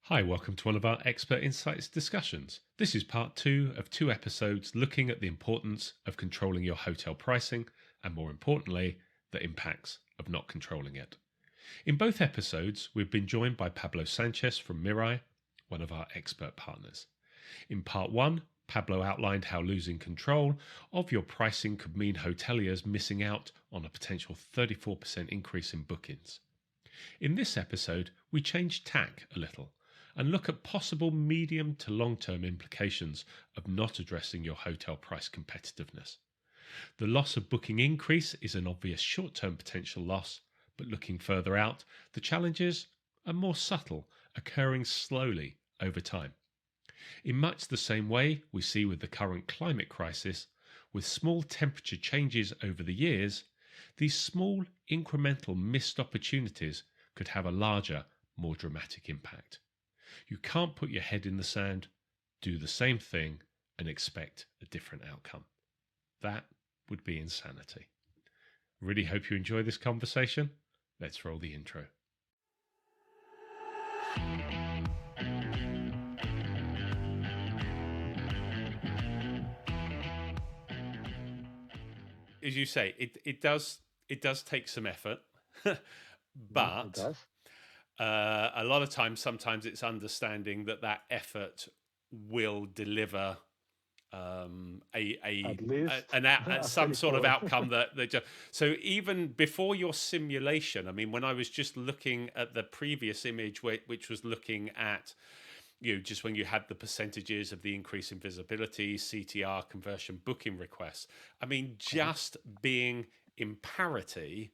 Hi, welcome to one of our Expert Insights discussions. This is part 2 of 2 episodes looking at the importance of controlling your hotel pricing and, more importantly, the impacts of not controlling it. In both episodes, we've been joined by Pablo Sanchez from Mirai, one of our expert partners. In part 1, Pablo outlined how losing control of your pricing could mean hoteliers missing out on a potential 34% increase in bookings. In this episode, we change tack a little and look at possible medium to long-term implications of not addressing your hotel price competitiveness. The loss of booking increase is an obvious short-term potential loss, but looking further out, the challenges are more subtle, occurring slowly over time. In much the same way we see with the current climate crisis, with small temperature changes over the years, these small incremental missed opportunities could have a larger, more dramatic impact. You can't put your head in the sand, do the same thing, and expect a different outcome. That would be insanity. Really hope you enjoy this conversation. Let's roll the intro. As you say, it does take some effort, but It does. a lot of times, sometimes it's understanding that effort will deliver At least a some steady sort of flow. outcome that just, so even before your simulation, I mean, when I was just looking at the previous image, which was looking at, just when you had the percentages of the increase in visibility, CTR, conversion, booking requests, I mean, just being in parity,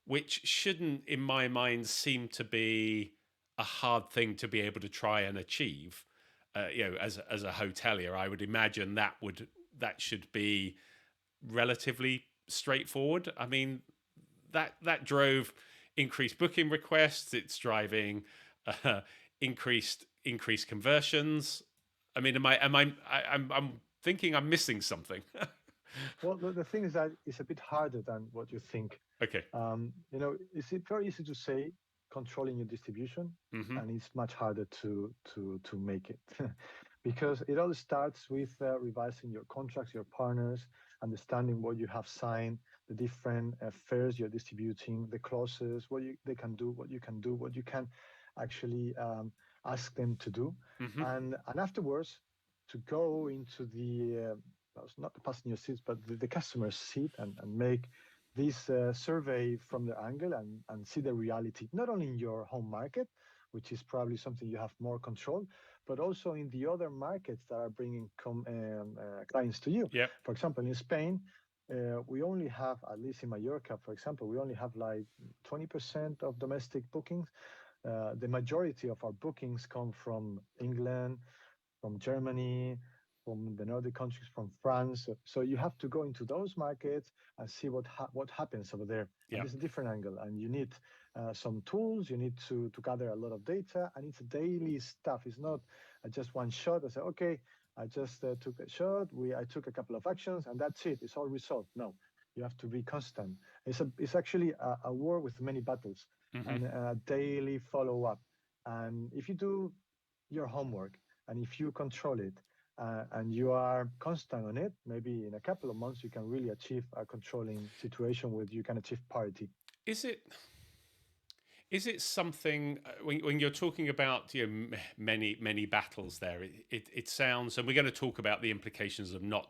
which shouldn't, in my mind, seem to be a hard thing to be able to try and achieve. As a hotelier, I would imagine that should be relatively straightforward. I mean, that drove increased booking requests. It's driving increased conversions. I mean, I'm thinking I'm missing something. Well, the thing is that it's a bit harder than what you think. Okay. It's very easy to say controlling your distribution, Mm-hmm. and it's much harder to make it, because it all starts with revising your contracts, your partners, understanding what you have signed, the different fares you're distributing, the clauses, they can do, what you can do, what you can actually ask them to do, Mm-hmm. and afterwards to go into the not the passenger seats, but the customer seat, and make this survey from their angle, and see the reality, not only in your home market, which is probably something you have more control, but also in the other markets that are bringing clients to you. Yep. For example, in Spain, we only have, at least in Mallorca, for example, we only have like 20% of domestic bookings. The majority of our bookings come from England, from Germany, from the Nordic countries, from France. So you have to go into those markets and see what happens over there. And Yep. it's a different angle. And you need some tools. You need to gather a lot of data. And it's daily stuff. It's not just one shot. I say, okay, I just took a shot. I took a couple of actions, and that's it. It's all resolved. No, you have to be constant. It's actually a war with many battles, Mm-hmm. and a daily follow up. And if you do your homework, and if you control it, and you are constant on it, maybe in a couple of months you can really achieve a controlling situation where you can achieve parity. Is it something, when you're talking about many battles there? It sounds, and we're going to talk about the implications of not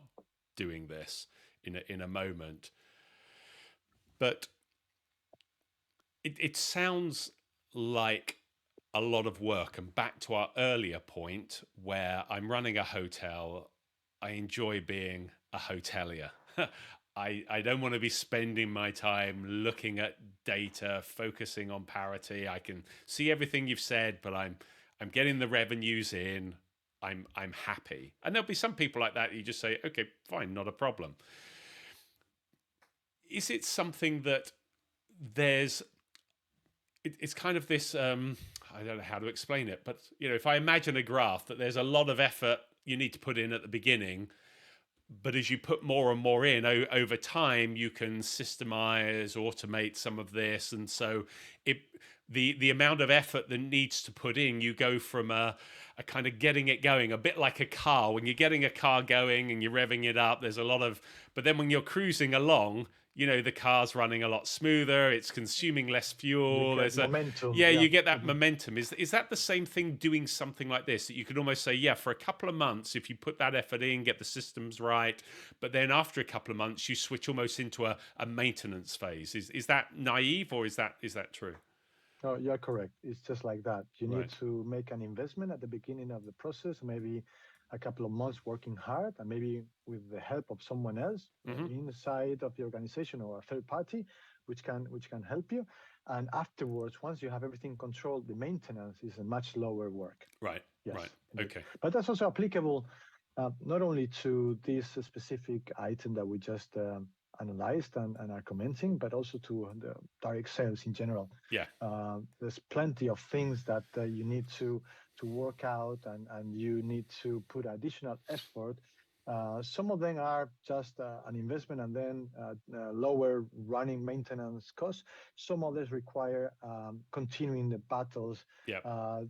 doing this in a moment, but it sounds like a lot of work. And back to our earlier point, where I'm running a hotel, I enjoy being a hotelier. I don't want to be spending my time looking at data, focusing on parity. I can see everything you've said, but I'm getting the revenues in. I'm happy. And there'll be some people like that. You just say, okay, fine, not a problem. Is it something that there's? It's kind of this. I don't know how to explain it, but if I imagine a graph, that there's a lot of effort you need to put in at the beginning, but as you put more and more in over time, you can systemize, automate some of this, and so it the amount of effort that needs to put in, you go from a kind of getting it going, a bit like a car. When you're getting a car going and you're revving it up, there's a lot of, but then when you're cruising along, the car's running a lot smoother, it's consuming less You fuel. get There's a momentum. Yeah, Yeah. you get that Mhm. momentum. Is that the same thing doing something like this? That you could almost say, yeah, for a couple of months, if you put that effort in, get the systems right, but then after a couple of months, you switch almost into a maintenance phase. Is that naive, or is that true? No, you're correct. It's just like that. You need Right. to make an investment at the beginning of the process, maybe a couple of months working hard, and maybe with the help of someone else Hmm. inside of the organization or a third party, which can help you. And afterwards, once you have everything controlled, the maintenance is a much lower work. Right. Right. Yes, indeed. Okay. But that's also applicable not only to this specific item that we just analyzed and are commenting, but also to the direct sales in general. Yeah. There's plenty of things that you need to work out, and you need to put additional effort. Some of them are just an investment and then lower running maintenance costs. Some others require continuing the battles Yeah. uh,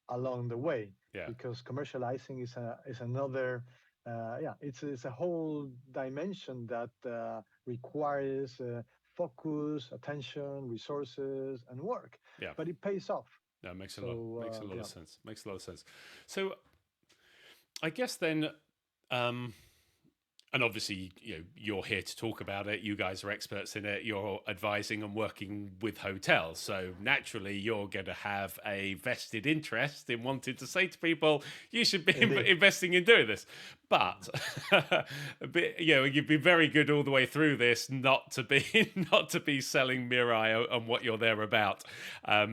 along the way, Yeah. because commercializing is another yeah, it's a whole dimension that requires focus, attention, resources, and work, Yeah. but it pays off. No, makes a So lot of yeah. sense. Makes a lot of sense. So I guess then, um, and obviously, you're here to talk about it. You guys are experts in it. You're advising and working with hotels, so naturally you're going to have a vested interest in wanting to say to people, you should be Indeed. investing in doing this. But you've been very good all the way through this not to be not to be selling Mirai on what you're there about.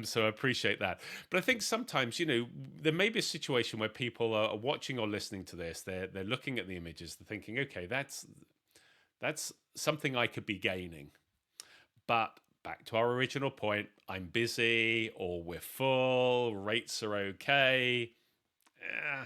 So I appreciate that. But I think sometimes, there may be a situation where people are watching or listening to this. They're looking at the images. They're thinking, okay, that's something I could be gaining. But back to our original point, I'm busy or we're full, rates are okay. Eh,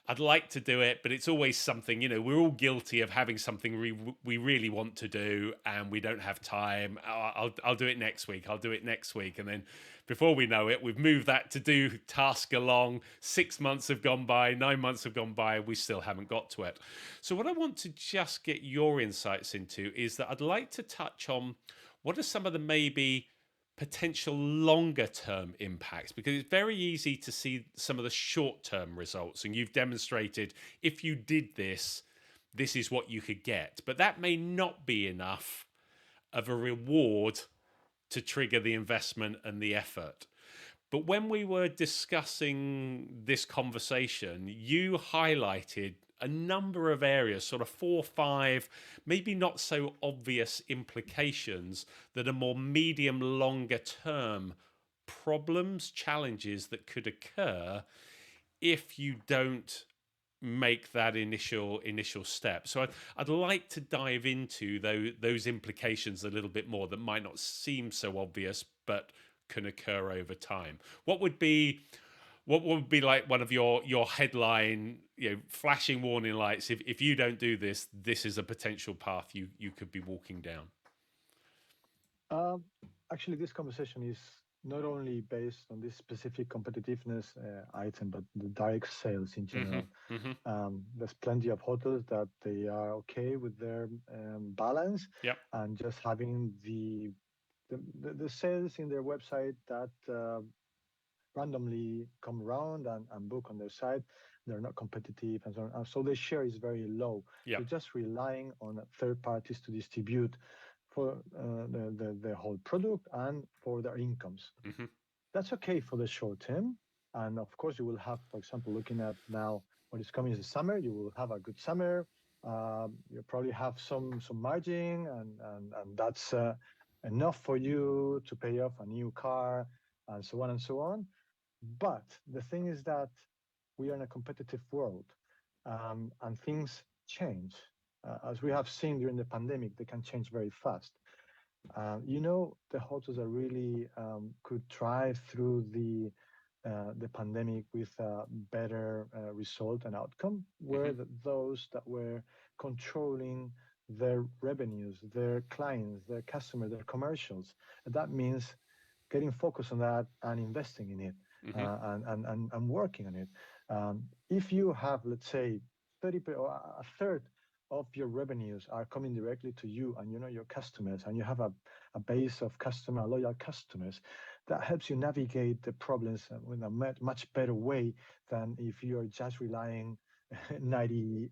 I'd like to do it, but it's always something, we're all guilty of having something we really want to do and we don't have time. I'll do it next week. I'll do it next week. And then before we know it, we've moved that to do task along. 6 months have gone by, 9 months have gone by, we still haven't got to it. So, what I want to just get your insights into is that I'd like to touch on what are some of the maybe potential longer term impacts, because it's very easy to see some of the short term results, and you've demonstrated if you did this, this is what you could get, but that may not be enough of a reward to trigger the investment and the effort. But when we were discussing this conversation, you highlighted a number of areas, sort of 4 or 5, maybe not so obvious implications that are more medium, longer term problems, challenges that could occur if you don't make that initial step. So I'd like to dive into those implications a little bit more that might not seem so obvious, but can occur over time. What would be like one of your headline, flashing warning lights? If you don't do this, this is a potential path you could be walking down. Um, Actually, this conversation is not only based on this specific competitiveness item, but the direct sales in Hmm. general. Hmm. There's plenty of hotels that they are okay with their balance Yep. and just having the sales in their website that randomly come around and book on their site. They're not competitive and so on. So the share is very low. Yep. They're just relying on third parties to distribute for the whole product and for their incomes. Hmm. That's okay for the short term. And of course, you will have, for example, looking at now what is coming is the summer, you will have a good summer. You probably have some margin, and that's enough for you to pay off a new car and so on and so on. But the thing is that we are in a competitive world, and things change. As we have seen during the pandemic, they can change very fast. The hotels are really could thrive through the the pandemic with a better result and outcome were Hmm. those that were controlling their revenues, their clients, their customers, their commercials. And that means getting focused on that and investing in it, Hmm. and working on it. If you have, let's say, 30 or a third of your revenues are coming directly to you and you know your customers and you have a base of customer loyal customers, that helps you navigate the problems in a much better way than if you're just relying 95%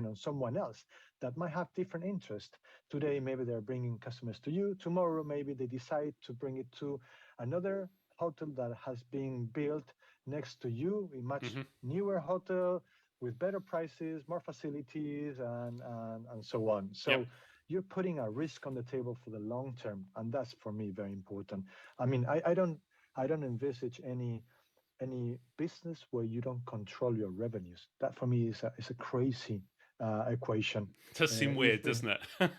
on someone else that might have different interest. Today maybe they're bringing customers to you, tomorrow maybe they decide to bring it to another hotel that has been built next to you, a much Hmm. newer hotel with better prices, more facilities, and so on. Yep. So you're putting a risk on the table for the long term, and that's for me very important. I mean, I don't envisage any business where you don't control your revenues. That for me is a crazy equation. It does seem weird, If doesn't it?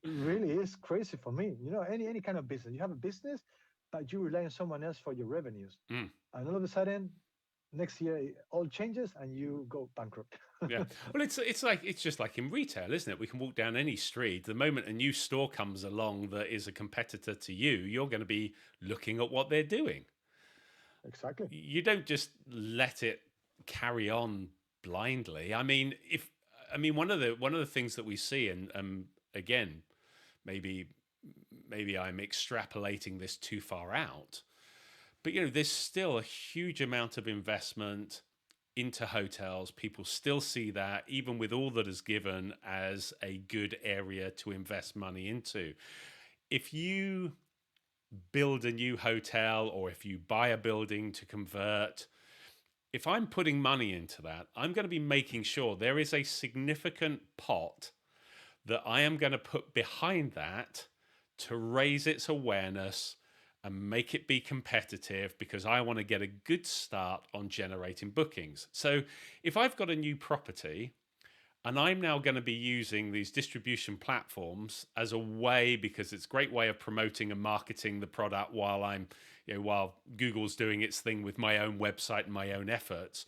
really is crazy for me. Any kind of business. You have a business, but you rely on someone else for your revenues, Mm. and all of a sudden, next year it all changes and you go bankrupt. Yeah. Well, it's just like in retail, isn't it? We can walk down any street. The moment a new store comes along that is a competitor to you, you're going to be looking at what they're doing. Exactly. You don't just let it carry on blindly. One of the things that we see, and again, maybe I'm extrapolating this too far out, but there's still a huge amount of investment into hotels. People still see that, even with all that is given, as a good area to invest money into. If you build a new hotel or if you buy a building to convert, if I'm putting money into that, I'm going to be making sure there is a significant pot that I am going to put behind that to raise its awareness and make it be competitive, because I want to get a good start on generating bookings. So if I've got a new property and I'm now going to be using these distribution platforms as a way, because it's a great way of promoting and marketing the product while while Google's doing its thing with my own website and my own efforts.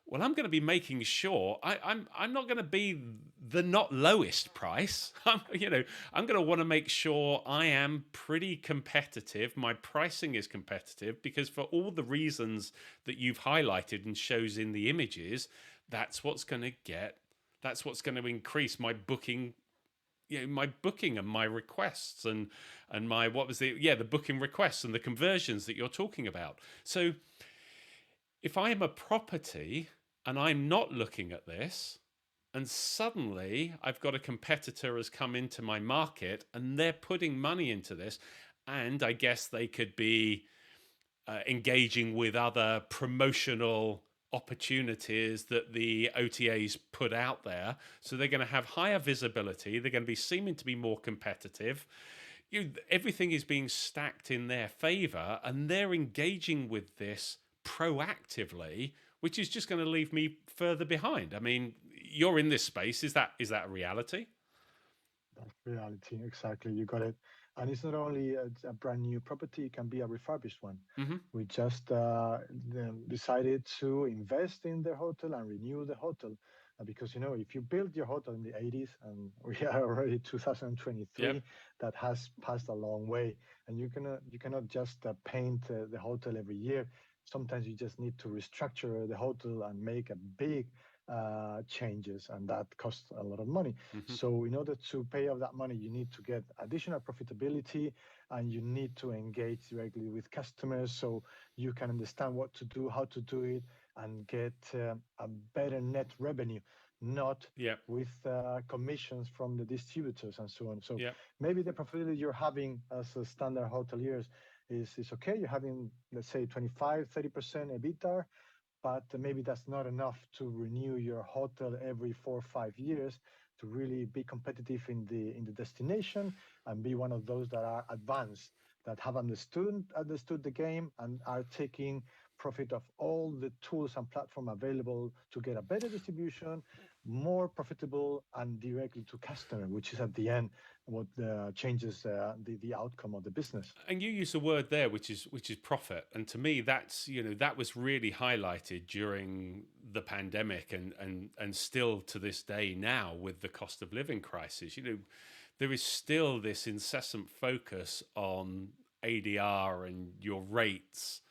Well, I'm going to be making sure I'm not going to be the not lowest price. I'm going to want to make sure I am pretty competitive. My pricing is competitive, because for all the reasons that you've highlighted and shows in the images, that's what's going to get that's what's going to increase my booking, my booking and my requests, and my what was the booking requests and the conversions that you're talking about. So if I'm a property and I'm not looking at this, and suddenly I've got a competitor has come into my market and they're putting money into this, and I guess they could be engaging with other promotional opportunities that the OTAs put out there. So they're going to have higher visibility. They're going to be seeming to be more competitive. Everything is being stacked in their favor, and they're engaging with this proactively, which is just going to leave me further behind. I mean, you're in this space. Is that a reality? That's reality, exactly. You got it. And it's not only a brand new property, it can be a refurbished one. Mm-hmm. We just decided to invest in the hotel and renew the hotel. Because, if you build your hotel in the 80s, and we are already Yep. 2023, that has passed a long way. And you cannot just paint the hotel every year. Sometimes you just need to restructure the hotel and make a big changes, and that costs a lot of money. Mm-hmm. So in order to pay off that money, you need to get additional profitability, and you need to engage directly with customers so you can understand what to do, how to do it, and get a better net revenue, not Yep. with commissions from the distributors and so on. So Yep. maybe the profitability you're having as a standard hoteliers is okay. You're having, let's say, 25-30% EBITDA, but maybe that's not enough to renew your hotel every 4 or 5 years to really be competitive in the destination and be one of those that are advanced, that have understood the game and are taking profit of all the tools and platform available to get a better distribution, more profitable, and directly to customer, which is at the end what changes the outcome of the business. And you use a word there, which is profit, and to me, that's that was really highlighted during the pandemic, and still to this day now with the cost of living crisis. There is still this incessant focus on ADR and your rates,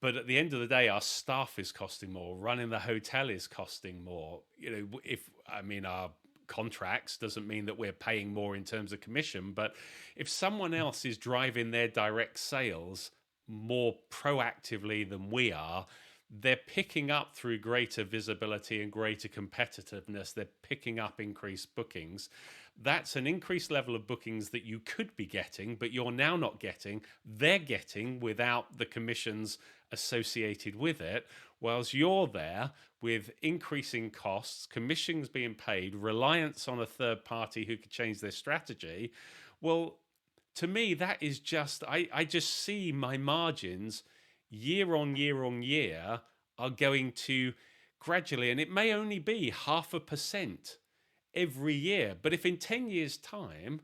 but at the end of the day, our staff is costing more. Running the hotel is costing more. If I mean our contracts doesn't mean that we're paying more in terms of commission, but if someone else is driving their direct sales more proactively than we are, they're picking up through greater visibility and greater competitiveness. They're picking up increased bookings. That's an increased level of bookings that you could be getting, but you're now not getting. They're getting without the commissions associated with it, whilst you're there with increasing costs, commissions being paid, reliance on a third party who could change their strategy. Well, to me, that is just, I just see my margins year on year on year are going to gradually, and it may only be 0.5% every year. But if in 10 years' time,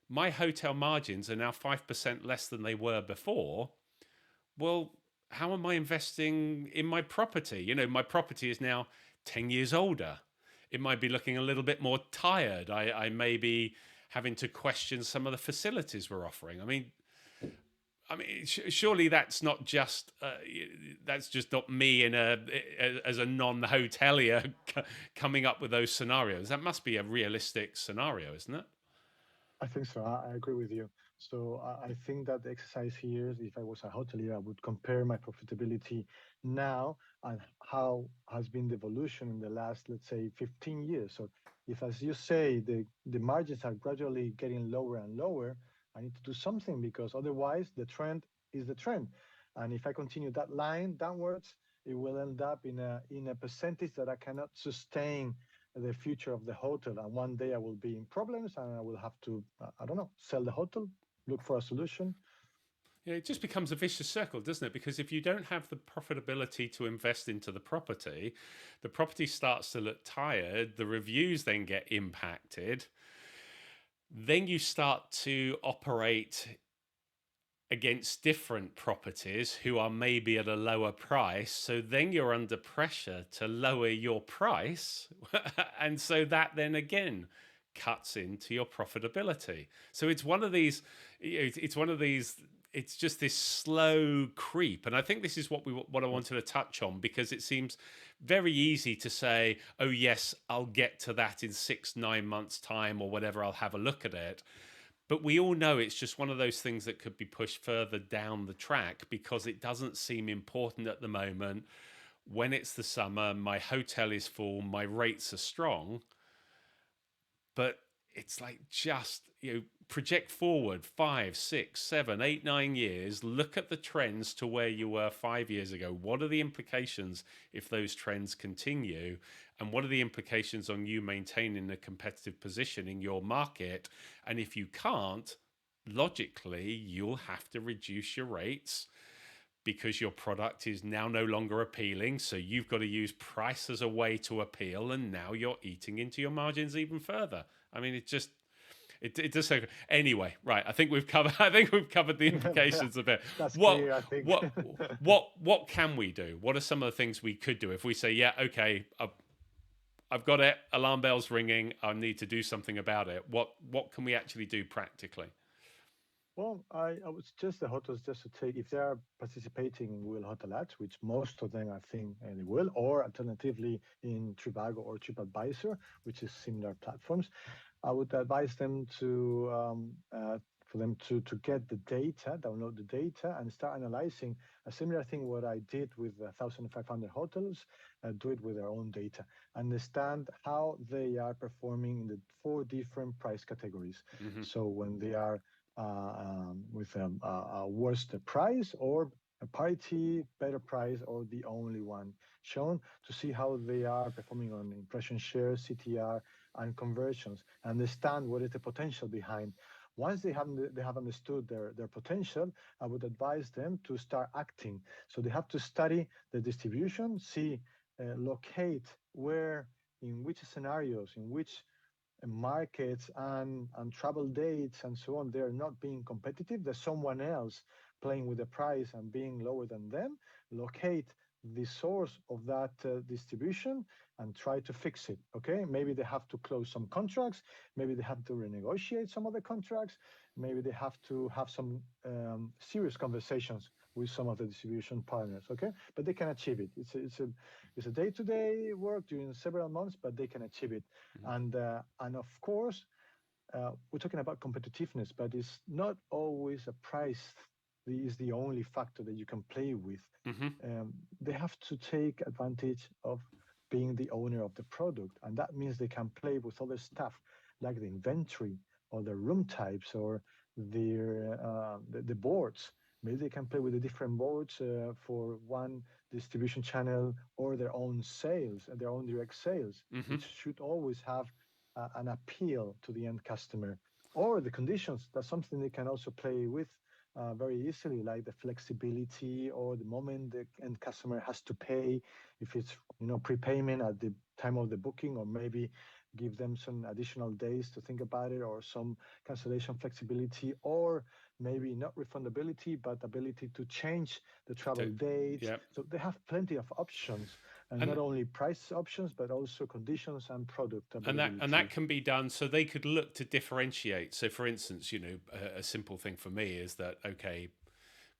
my hotel margins are now 5% less than they were before, well, how am I investing in my property? My property is now 10 years older. It might be looking a little bit more tired. I may be having to question some of the facilities we're offering. Surely that's just not me as a non-hotelier coming up with those scenarios. That must be a realistic scenario, isn't it? I think so. I agree with you. So I think that the exercise here is if I was a hotelier, I would compare my profitability now and how has been the evolution in the last, let's say, 15 years. So if, as you say, the margins are gradually getting lower and lower, I need to do something because otherwise the trend is the trend. And if I continue that line downwards, it will end up in a percentage that I cannot sustain the future of the hotel. And one day I will be in problems and I will have to, I don't know, sell the hotel, look for a solution. Yeah, it just becomes a vicious circle, doesn't it? Because if you don't have the profitability to invest into the property starts to look tired, the reviews then get impacted. Then you start to operate against different properties who are maybe at a lower price. So then you're under pressure to lower your price. And so that then again cuts into your profitability. So it's one of these, it's one of these, it's just this slow creep. And I think this is what I wanted to touch on, because it seems very easy to say, oh yes, I'll get to that in 6-9 months time or whatever, I'll have a look at it. But we all know it's just one of those things that could be pushed further down the track because it doesn't seem important at the moment. When it's the summer, my hotel is full, my rates are strong, but it's like just project forward 5, 6, 7, 8, 9 years, look at the trends to where you were 5 years ago. What are the implications if those trends continue, and what are the implications on you maintaining a competitive position in your market? And if you can't, logically you'll have to reduce your rates because your product is now no longer appealing. So you've got to use price as a way to appeal, and now you're eating into your margins even further. It does say anyway, right? I think we've covered. I think we've covered the Yeah, implications a bit. that's What clear, I think. what what can we do? What are some of the things we could do if we say, yeah, okay, I've got it. Alarm bells ringing. I need to do something about it. What can we actually do practically? Well, I would suggest the hotels just to take, if they are participating in Google Hotel Ads, which most of them I think they will, or alternatively in Trivago or TripAdvisor, which is similar platforms, I would advise them for them to get the data, download the data, and start analyzing a similar thing. What I did with 1,500 hotels, do it with their own data, understand how they are performing in the 4 different price categories. Mm-hmm. So when they are with a worst price or a parity, better price, or the only one shown, to see how they are performing on impression share, CTR, and conversions. Understand what is the potential behind Once they have understood their potential, I would advise them to start acting. So they have to study the distribution, see, locate where, in which scenarios, in which markets and travel dates and so on, they're not being competitive. There's someone else playing with the price and being lower than them. Locate the source of that distribution and try to fix it. Okay, maybe they have to close some contracts, maybe they have to renegotiate some other contracts, maybe they have to have some serious conversations with some of the distribution partners. Okay, but they can achieve it. It's a day-to-day work during several months, but they can achieve it. And of course, we're talking about competitiveness, but it's not always a price is the only factor that you can play with. Mm-hmm. They have to take advantage of being the owner of the product, and that means they can play with other stuff like the inventory or the room types or the boards. Maybe they can play with the different boards for one distribution channel or their own sales, their own direct sales, Mm-hmm. which should always have an appeal to the end customer. Or the conditions, that's something they can also play with very easily, like the flexibility or the moment the end customer has to pay, if it's prepayment at the time of the booking, or maybe give them some additional days to think about it, or some cancellation flexibility, or maybe not refundability but ability to change the travel dates. Yeah. So they have plenty of options, and And not only price options but also conditions and product and that availability. can be done so they could look to differentiate. So for instance, a simple thing for me is that, okay,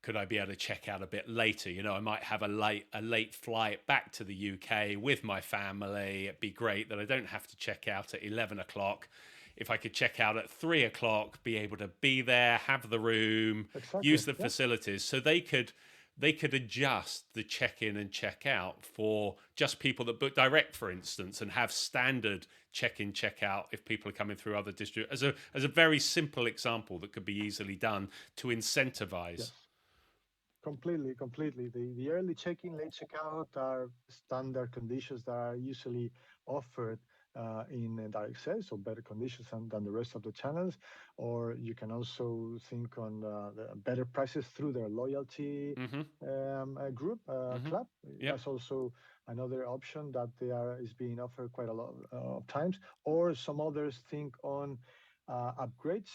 could I be able to check out a bit later? I might have a late flight back to the UK with my family. It'd be great that I don't have to check out at 11 o'clock. If I could check out at 3 o'clock, be able to be there, have the room, Exactly. use the Yeah. facilities, so they could adjust the check-in and check-out for just people that book direct, for instance, and have standard check-in, check-out if people are coming through other distributors. As a very simple example that could be easily done to incentivize. Yes. Completely. The early check-in, late check-out are standard conditions that are usually offered in direct sales, so better conditions than the rest of the channels. Or you can also think on the better prices through their loyalty Mm-hmm. group Mm-hmm. club. Yep. That's also another option that is being offered quite a lot of times. Or some others think on upgrades,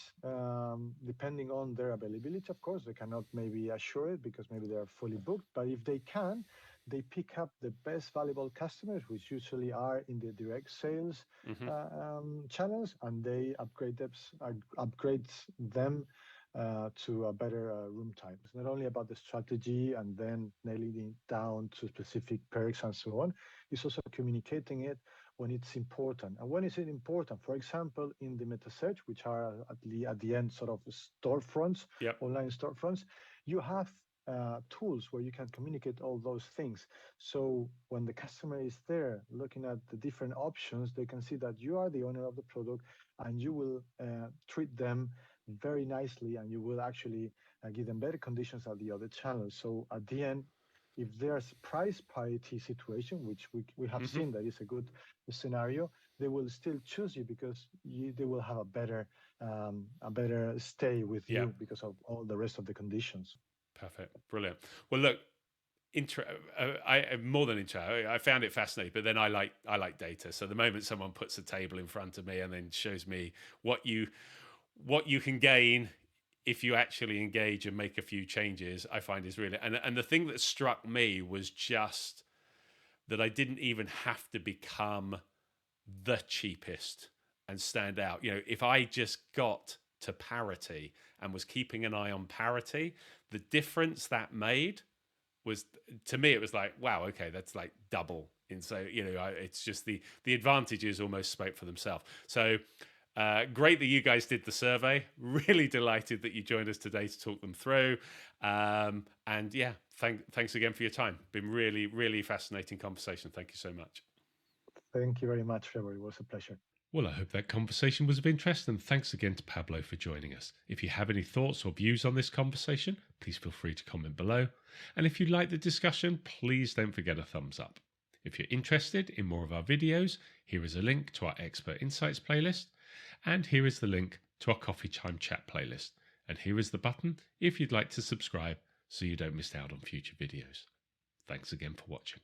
depending on their availability. Of course, they cannot maybe assure it because maybe they are fully booked. But if they can, they pick up the best valuable customers, which usually are in the direct sales Mm-hmm. channels, and they upgrade them to a better room type. It's not only about the strategy and then nailing it down to specific perks and so on. It's also communicating it when it's important. And when is it important? For example, in the meta search, which are at the end sort of storefronts, Yep. online storefronts, you have tools where you can communicate all those things. So when the customer is there looking at the different options, they can see that you are the owner of the product, and you will treat them very nicely, and you will actually give them better conditions at the other channels. So at the end, if there's price parity situation, which we have Mm-hmm. seen that is a good scenario, they will still choose you because they will have a better stay with Yeah. you because of all the rest of the conditions. Perfect. Brilliant. Well, look, intro. I more than intro. I found it fascinating, but then I like data. So the moment someone puts a table in front of me and then shows me what you can gain if you actually engage and make a few changes, I find is really, and the thing that struck me was just that I didn't even have to become the cheapest and stand out. If I just got to parity and was keeping an eye on parity, the difference that made was, to me, it was like, wow, okay, that's like double. And so, it's just the advantages almost spoke for themselves. So great that you guys did the survey. Really delighted that you joined us today to talk them through. And yeah, thanks again for your time. Been really, really fascinating conversation. Thank you so much. Thank you very much, Trevor. It was a pleasure. Well, I hope that conversation was of interest, and thanks again to Pablo for joining us. If you have any thoughts or views on this conversation, please feel free to comment below. And if you like the discussion, please don't forget a thumbs up. If you're interested in more of our videos, here is a link to our Expert Insights playlist, and here is the link to our Coffee Time Chat playlist. And here is the button if you'd like to subscribe so you don't miss out on future videos. Thanks again for watching.